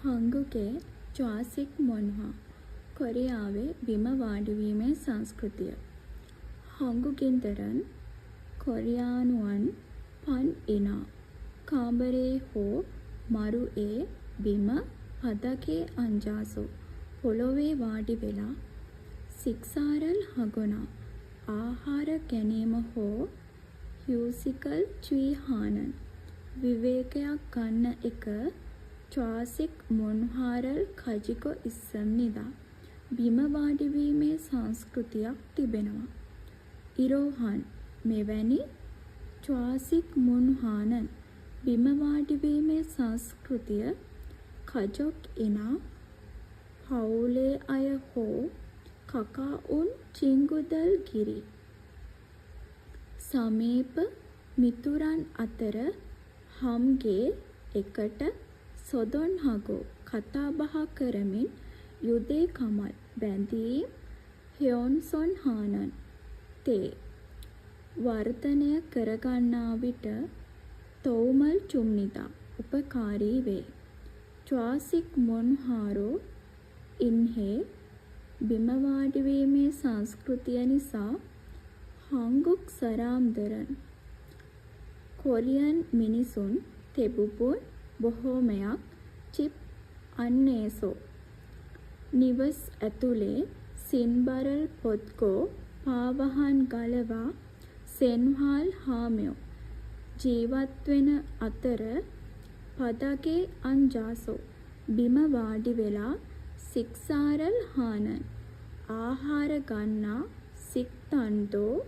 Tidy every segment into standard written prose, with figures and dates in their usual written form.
හංගුගේ ජාසික් මොන්හා කොරියාවේ බිම වාඩිවීමේ සංස්කෘතිය. හංගුගෙන්දරන් කොරියානුවන් පන් ඉනා කාමරේ හෝ මරුයේ බිම පදකේ අංජාසෝ පොළොවේ වාඩි වෙලා සික්සාරල් හගුණා ආහාර ගැනීම හෝ හ්යුසිකල් ච්වීහානන් විවේකයක් ගන්න එක ජාසික් මොන්හාරල් කජිකො ඉස්සම් නිදා බිම වාඩිවීමේ සංස්කෘතියක් තිබෙනවා. ඉරෝහන් මෙවැනි ජාසික් මොන්හානන් බිම වාඩිවීමේ සංස්කෘතිය කජොක් ඉනා හවුලේ අය හෝ කකාඋන් චිංගුදල් ගිරි සමීප මිතුරන් අතර හම්ගේ එකට සොදොන් හගෝ කතාබහ කරමින් යුදේ කමල් බැඳීම් හ්යොන්සොන් හානන් තේ වර්ධනය කරගන්නා විට තොවුමල් චුම්නිදා උපකාරී වේ. ජාසික් මොන්හාරෝ ඉන්හේ බිම වාඩිවීමේ සංස්කෘතිය නිසා හංගුක් සරාම්දරන් කොරියන් මිනිසුන් තෙබුපුන් බොහෝමයක් චිප් අන්නේසෝ නිවස් ඇතුලේ සින්බරල් පොත්කෝ පාවහන් ගලවා සෙන්හාල් හාමයෝ ජීවත්වෙන අතර පදගේ අංජාසෝ බිම වාඩි වෙලා සික්සාරල් හානන් ආහාර ගන්නා සික්තන්තෝ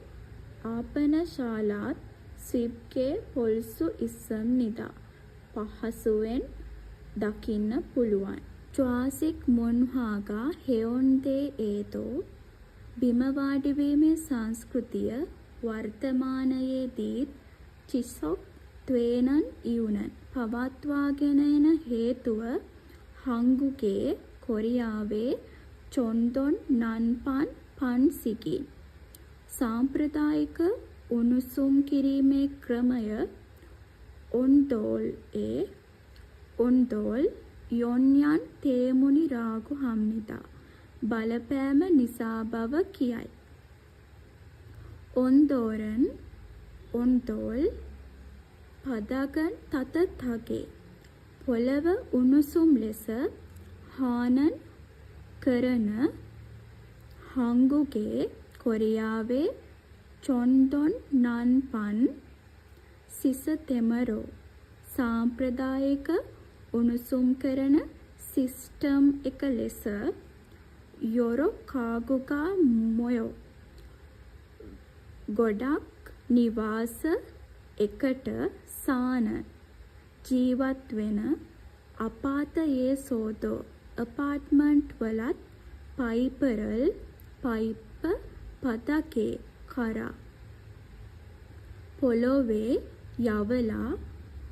ආපනශාලාත් ස්විබ්ගේ පොල්සු ඉස්සම් නිදා පහසුවෙන් දකින්න පුළුවන්. ජාසික් මොන්හාගා හෙයොන්දේ ඒතෝ බිම වාඩිවීමේ සංස්කෘතිය වර්තමානයේදීත් චිසොක් ත්වේනන් ඉයුනන් පවත්වාගෙන එන හේතුව හංගුගේ කොරියාවේ චොන්දොන් නන්පන් පන්සිකින් සාම්ප්‍රදායික උණුසුම් කිරීමේ ක්‍රමය ඔන්දෝල් යොන්යන් තේමුනි රාගු හම්නිතා බලපෑම නිසා බව කියයි. ඔන්දෝල් පදගන් තතතගේ පොළව උණුසුම් ලෙස හානන් කරන හංගුගේ කොරියාවේ චොන්දොන් නන්පන් සිසතෙමරෝ සාම්ප්‍රදායික උණුසුම් කරන සිස්ටම් එක ලෙස යොරෝ කාගුගා මොයෝ ගොඩක් නිවාස එකට සාන ජීවත් වෙන අපාතයේ සෝදෝ අපාර්ට්මන්ට් වලත් පයිප පදකේ කරා පොළොවේ යවලා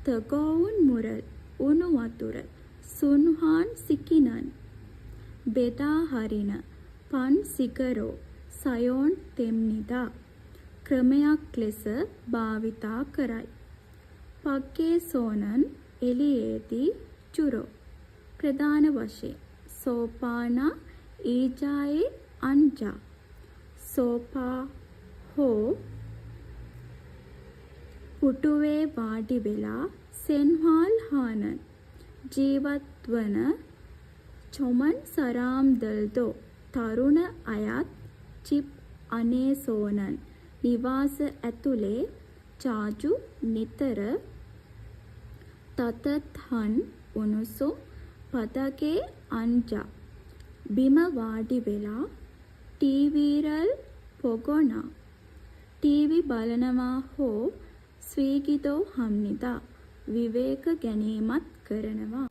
තගෝවුන් මුරල් උණු වතුර සුන්හාන් සිකිනන් බෙදා හරින පන් සිගරෝ සයෝන් තෙම්නිදා ක්‍රමයක් ලෙස භාවිතා කරයි. පග්ගේ සෝනන් එලියේදී චුරෝ ප්‍රධාන වශයෙන් සෝපානා ඊජායේ අංජා සෝපා හෝ පුටුවේ වාඩි වෙලා සෙන්හාල් හානන් ජීවත්වන චොමන් සරාම්දල්දෝ තරුණ අයත් චිප් අනේසෝනන් නිවාස ඇතුලේ චාජු නිතර තතත්හන් උණුසුම් පදගේ අංජා බිම වාඩි වෙලා ටීවීරල් පොගොනා ටීවි බලනවා හෝ ස්වීගිදෝ හම්නිදා විවේක ගැනීමත් කරනවා.